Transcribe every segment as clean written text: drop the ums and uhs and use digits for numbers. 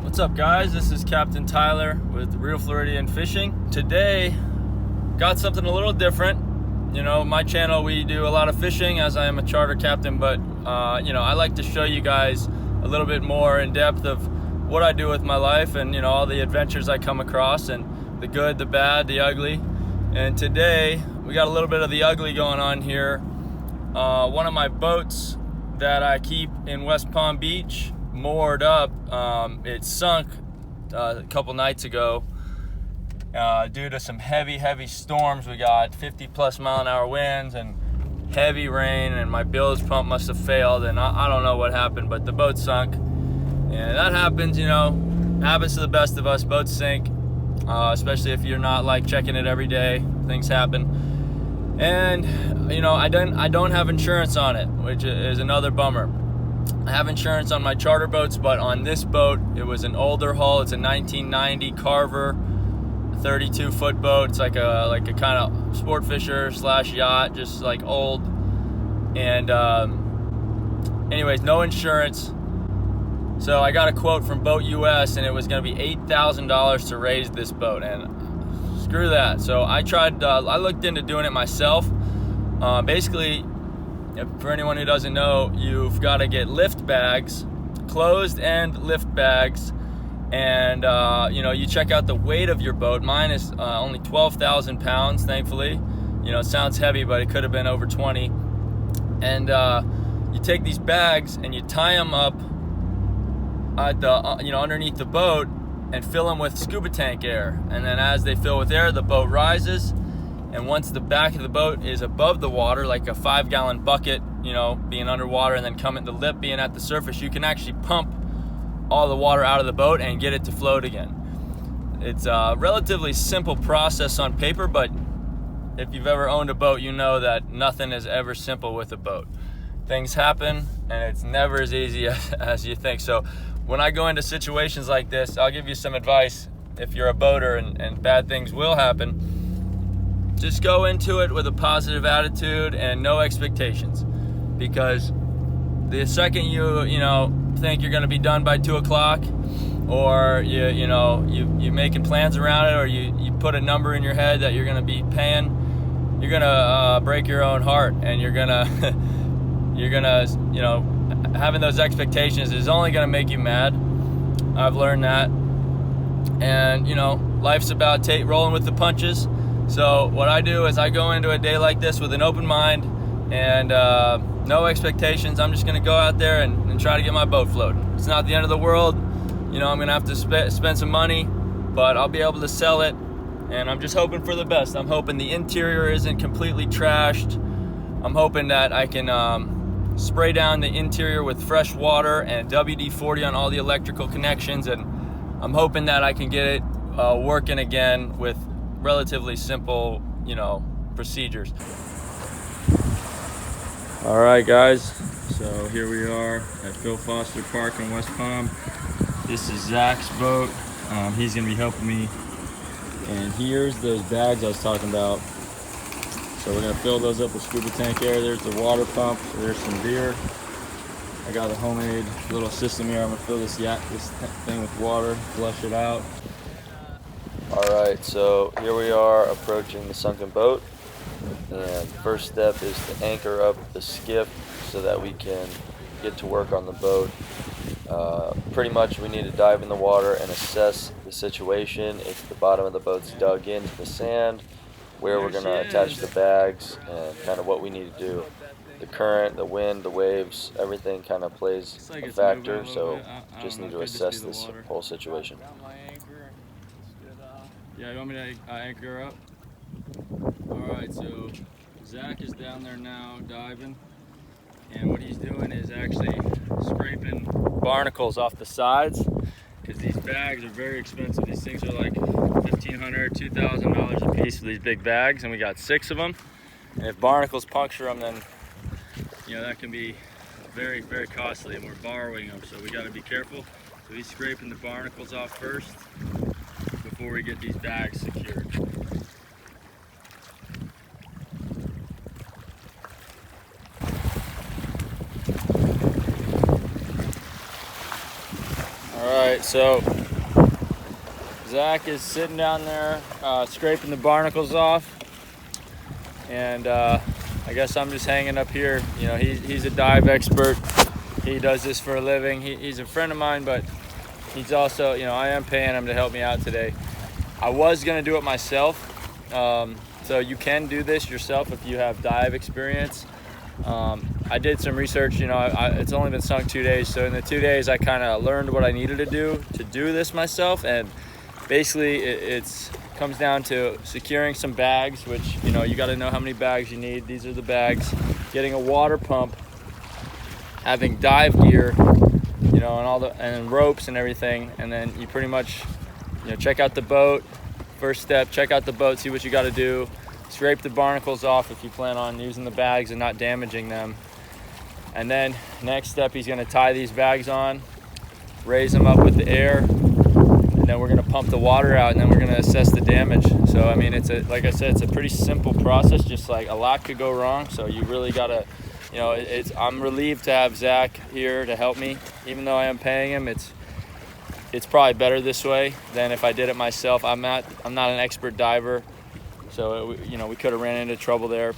What's up, guys? This is Captain Tyler with Real Floridian Fishing. Today, got something a little different. You know, my channel, we do a lot of fishing as I am a charter captain, but I like to show you guys a little bit more in depth of what I do with my life and, all the adventures I come across and the good, the bad, the ugly. And today, we got a little bit of the ugly going on here. One of my boats that I keep in West Palm Beach, moored up, it sunk a couple nights ago due to some heavy storms. We got 50+ mile-an-hour winds and heavy rain, and my bilge pump must have failed, and I don't know what happened, but the boat sunk. And that happens, happens to the best of us. Boats sink, especially if you're not like checking it every day. Things happen. And I don't have insurance on it, which is another bummer. I have insurance on my charter boats, but on this boat, it was an older hull. It's a 1990 Carver, 32-foot boat. It's like a kind of sport fisher / yacht, just like old. And anyways, no insurance. So I got a quote from Boat US, and it was going to be $8,000 to raise this boat, and screw that. So I tried. I looked into doing it myself. Basically, for anyone who doesn't know, you've got to get lift bags, closed end lift bags, and you check out the weight of your boat. Mine is only 12,000 pounds, thankfully. It sounds heavy, but it could have been over 20. And you take these bags and you tie them up at the underneath the boat and fill them with scuba tank air. And then as they fill with air, the boat rises. And once the back of the boat is above the water, like a 5-gallon bucket, being underwater, and then the lip being at the surface, you can actually pump all the water out of the boat and get it to float again. It's a relatively simple process on paper, but if you've ever owned a boat, you know that nothing is ever simple with a boat. Things happen, and it's never as easy as you think. So when I go into situations like this, I'll give you some advice. If you're a boater and bad things will happen, just go into it with a positive attitude and no expectations, because the second you think you're going to be done by 2 o'clock, or you making plans around it, or you put a number in your head that you're going to be paying, you're going to break your own heart, and you're going to having those expectations is only going to make you mad. I've learned that. And life's about rolling with the punches. So what I do is I go into a day like this with an open mind and no expectations. I'm just going to go out there and try to get my boat floating. It's not the end of the world. I'm going to have to spend some money, but I'll be able to sell it. And I'm just hoping for the best. I'm hoping the interior isn't completely trashed. I'm hoping that I can spray down the interior with fresh water and WD-40 on all the electrical connections. And I'm hoping that I can get it working again with relatively simple, procedures. All right, guys. So here we are at Phil Foster Park in West Palm. This is Zach's boat. He's gonna be helping me. And here's those bags I was talking about. So we're gonna fill those up with scuba tank air. There's the water pump. There's some beer. I got a homemade little system here. I'm gonna fill this thing with water, flush it out. Alright, so here we are approaching the sunken boat, and first step is to anchor up the skiff so that we can get to work on the boat. Pretty much we need to dive in the water and assess the situation. If the bottom of the boat's dug into the sand, where we're going to attach the bags, and kind of what we need to do. The current, the wind, the waves, everything kind of plays a factor, so just need to assess this whole situation. Yeah, you want me to anchor her up? Alright, so Zach is down there now diving, and what he's doing is actually scraping barnacles off the sides, because these bags are very expensive. These things are like $1,500, $2,000 a piece for these big bags, and we got 6 of them. And if barnacles puncture them, then that can be very, very costly, and we're borrowing them, so we got to be careful. So he's scraping the barnacles off first before we get these bags secured. Alright, so Zach is sitting down there scraping the barnacles off, and I guess I'm just hanging up here. You know, he's a dive expert. He does this for a living. He's a friend of mine, but he's also, you know, I am paying him to help me out today. I was gonna do it myself, so you can do this yourself if you have dive experience. I did some research, you know, it's only been sunk 2 days, so in the 2 days I kind of learned what I needed to do this myself. And basically it comes down to securing some bags, which, you know, you got to know how many bags you need. These are the bags. Getting a water pump, having dive gear, you know, and ropes and everything, and then you pretty much, you know, check out the boat. First step, check out the boat, see what you got to do. Scrape the barnacles off if you plan on using the bags and not damaging them. And then next step, he's going to tie these bags on, raise them up with the air, and then we're going to pump the water out, and then we're going to assess the damage. So I mean, like I said, it's a pretty simple process. Just like a lot could go wrong, so you really got to, you know, I'm relieved to have Zach here to help me. Even though I am paying him, it's probably better this way than if I did it myself. I'm not an expert diver. So, you know, we could have ran into trouble there.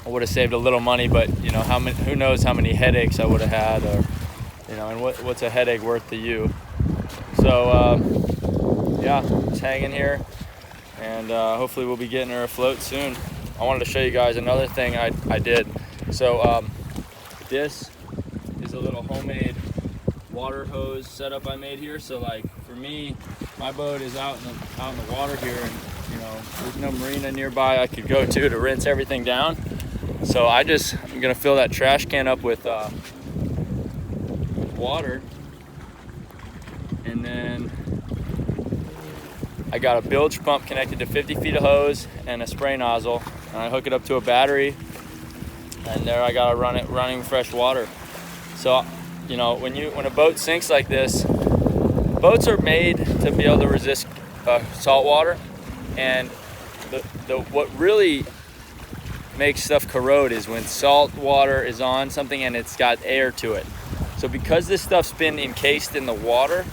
I would have saved a little money, but, you know, who knows how many headaches I would have had, or, you know, and what's a headache worth to you? So, yeah, just hanging here, and hopefully we'll be getting her afloat soon. I wanted to show you guys another thing I did. So, this is a little homemade water hose setup I made here. So, like, for me, my boat is out in the water here, and, you know, there's no marina nearby I could go to rinse everything down. So I'm gonna fill that trash can up with water, and then I got a bilge pump connected to 50 feet of hose and a spray nozzle, and I hook it up to a battery, and there I got running fresh water. So, you know, when a boat sinks like this, boats are made to be able to resist salt water. And what really makes stuff corrode is when salt water is on something and it's got air to it. So because this stuff's been encased in the water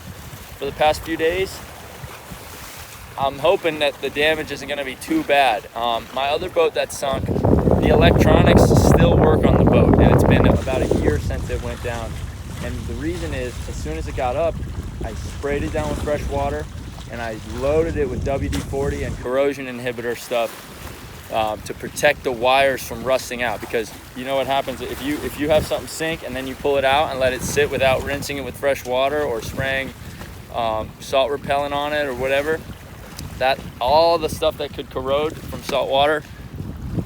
for the past few days, I'm hoping that the damage isn't going to be too bad. My other boat that sunk, the electronics still work on the boat, and it's been about a year since it went down. And the reason is, as soon as it got up, I sprayed it down with fresh water, and I loaded it with WD-40 and corrosion inhibitor stuff to protect the wires from rusting out. Because you know what happens if you have something sink and then you pull it out and let it sit without rinsing it with fresh water or spraying salt repellent on it or whatever, that all the stuff that could corrode from salt water,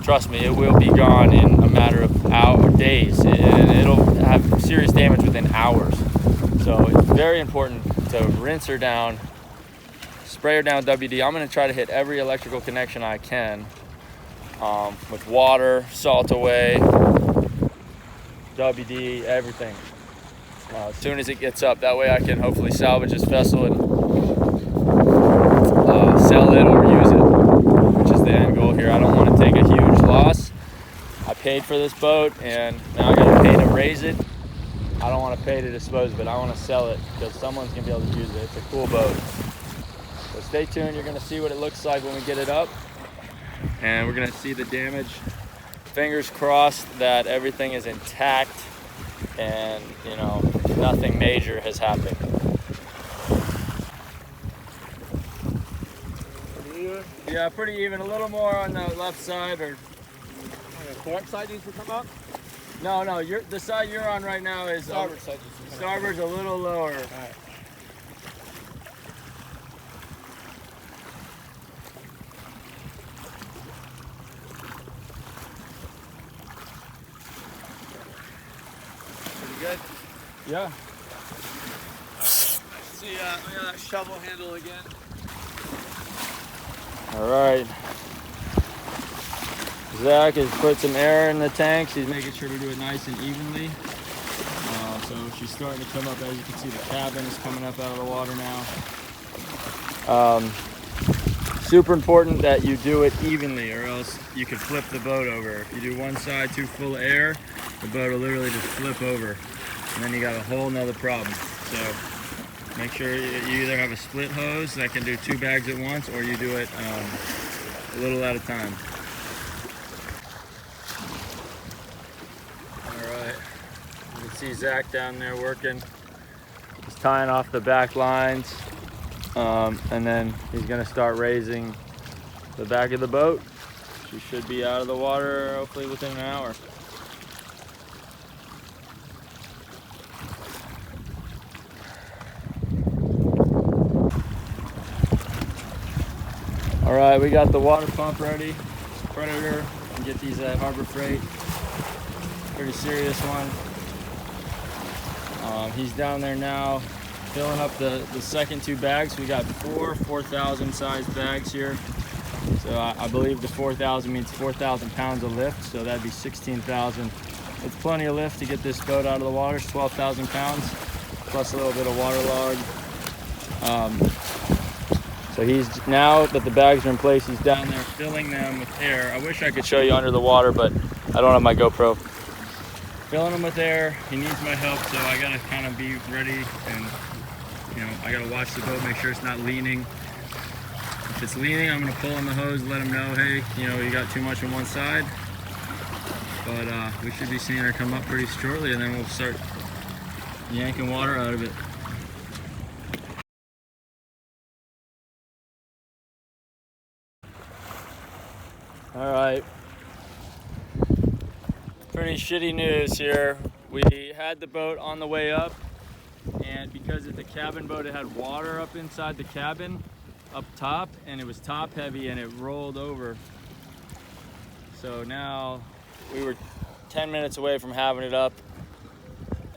trust me, it will be gone in a matter of days, and it'll have serious damage within hours. So it's very important to rinse her down, spray her down with WD. I'm going to try to hit every electrical connection I can with water, salt away, WD, everything. As soon as it gets up, that way I can hopefully salvage this vessel and sell it or use it, which is the end goal here. I don't want to take a huge loss. I paid for this boat, and now I got to pay to raise it. I don't want to pay to dispose of it. I want to sell it because someone's going to be able to use it. It's a cool boat. So stay tuned. You're going to see what it looks like when we get it up, and we're going to see the damage. Fingers crossed that everything is intact and, you know, nothing major has happened. Yeah, pretty even. A little more on the left side, or the port side needs to come up? no. The side you're on right now is Starboard side needs to come up. starboard's a little lower. All right. Pretty good. Yeah. See, look at that shovel handle again. All right. Zach has put some air in the tanks. He's making sure to do it nice and evenly. So she's starting to come up. As you can see, the cabin is coming up out of the water now. Super important that you do it evenly, or else you could flip the boat over. If you do one side too full of air, the boat will literally just flip over, and then you got a whole nother problem. So Make sure you either have a split hose that can do 2 bags at once, or you do it a little at a time. All right, you can see Zach down there working. He's tying off the back lines, and then he's gonna start raising the back of the boat. She should be out of the water hopefully within an hour. All right, we got the water pump ready. Predator, and get these at Harbor Freight. Pretty serious one. He's down there now filling up the second 2 bags. We got 4,000 size bags here. So I believe the 4,000 means 4,000 pounds of lift. So that'd be 16,000. It's plenty of lift to get this boat out of the water. It's 12,000 pounds plus a little bit of water log. So he's, now that the bags are in place, he's down there filling them with air. I wish I could show you under the water, but I don't have my GoPro. Filling them with air. He needs my help, so I gotta kind of be ready, and I gotta watch the boat, make sure it's not leaning. If it's leaning, I'm gonna pull on the hose, let him know, hey, you got too much on one side. But we should be seeing her come up pretty shortly, and then we'll start yanking water out of it. All right, pretty shitty news here. We had the boat on the way up, and because it's a cabin boat, it had water up inside the cabin up top, and it was top heavy and it rolled over. So now we were 10 minutes away from having it up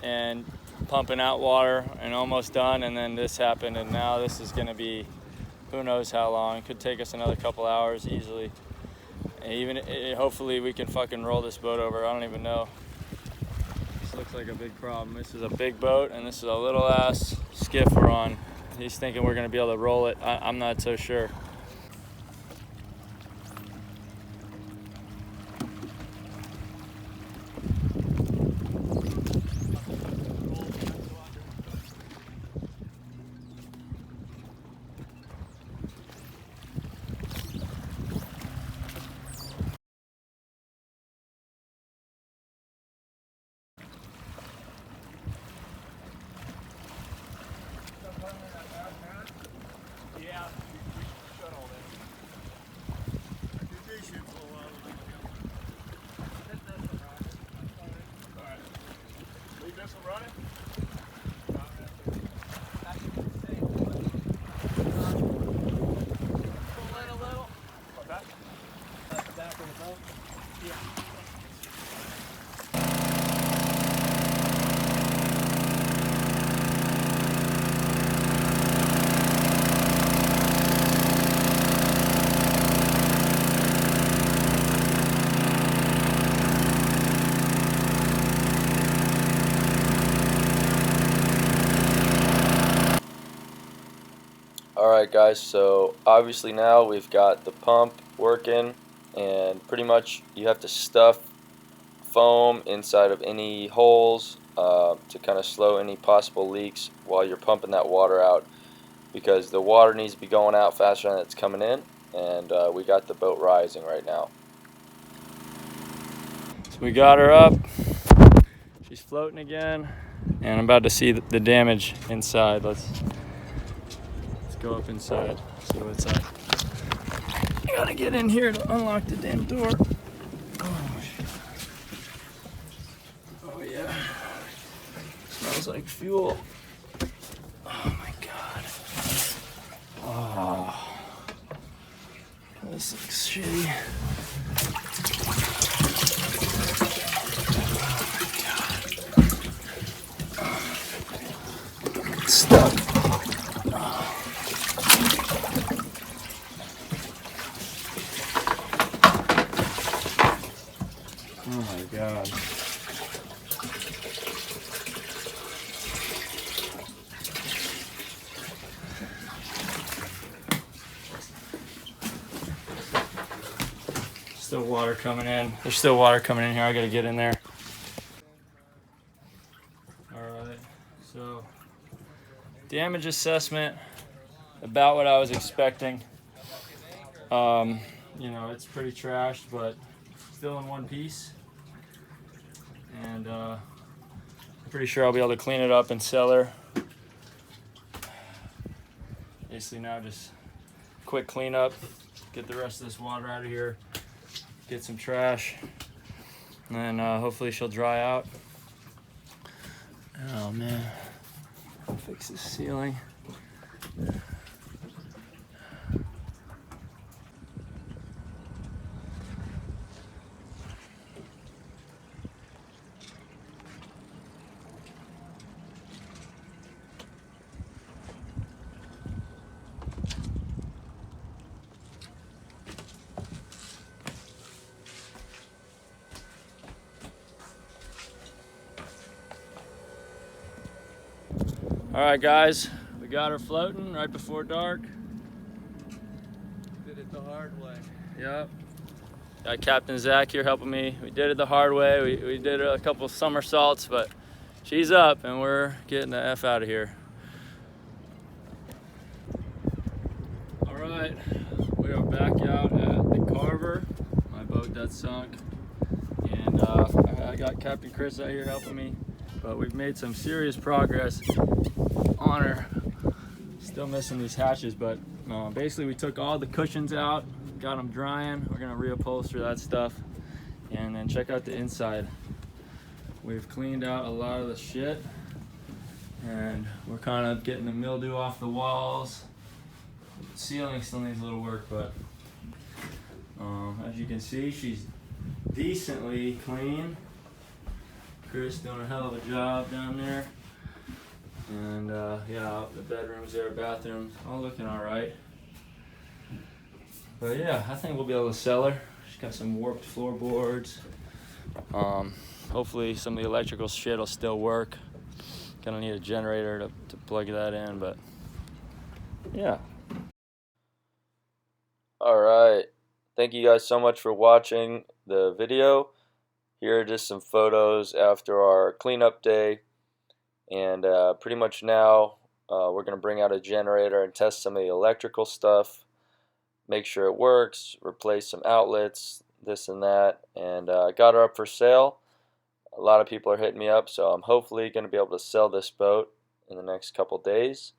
and pumping out water and almost done, and then this happened, and now this is gonna be who knows how long. It could take us another couple hours easily. Hopefully we can fucking roll this boat over. I don't even know. This looks like a big problem. This is a big boat, and this is a little ass skiff we're on. He's thinking we're gonna be able to roll it. I'm not so sure. Alright guys, so obviously now we've got the pump working, and pretty much you have to stuff foam inside of any holes to kind of slow any possible leaks while you're pumping that water out, because the water needs to be going out faster than it's coming in, and we got the boat rising right now. So we got her up, she's floating again, and I'm about to see the damage inside. Let's go up inside, see what's up. You gotta get in here to unlock the damn door. Oh shit. Oh yeah. Smells like fuel. Oh my god. Oh. This looks shitty. Oh my god. It's stuck. Oh my god. Still water coming in. There's still water coming in here. I gotta get in there. Alright, so damage assessment, about what I was expecting. You know, it's pretty trashed, but still in one piece. And I'm pretty sure I'll be able to clean it up and sell her. Basically now just quick cleanup, get the rest of this water out of here, get some trash, and then hopefully she'll dry out. Oh man, fix this ceiling. All right, guys, we got her floating right before dark. Did it the hard way. Yep. Got Captain Zach here helping me. We did it the hard way. We did a couple somersaults, but she's up and we're getting the F out of here. All right, we are back out at the Carver, my boat that's sunk. And I got Captain Chris out here helping me, but we've made some serious progress on her. Still missing these hatches, but basically we took all the cushions out, got them drying. We're gonna reupholster that stuff and then check out the inside. We've cleaned out a lot of the shit and we're kind of getting the mildew off the walls. The ceiling still needs a little work, but as you can see, she's decently clean. Chris doing a hell of a job down there. And yeah, the bedrooms there, bathrooms, all looking all right. But yeah, I think we'll be able to sell her. She's got some warped floorboards. Hopefully some of the electrical shit will still work. Gonna need a generator to plug that in, but yeah. All right, thank you guys so much for watching the video. Here are just some photos after our cleanup day. And pretty much now we're going to bring out a generator and test some of the electrical stuff, make sure it works, replace some outlets, this and that, and I got her up for sale. A lot of people are hitting me up, so I'm hopefully going to be able to sell this boat in the next couple days.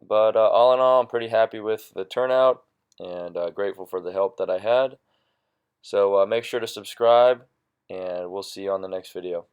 But all in all, I'm pretty happy with the turnout and grateful for the help that I had. So make sure to subscribe, and we'll see you on the next video.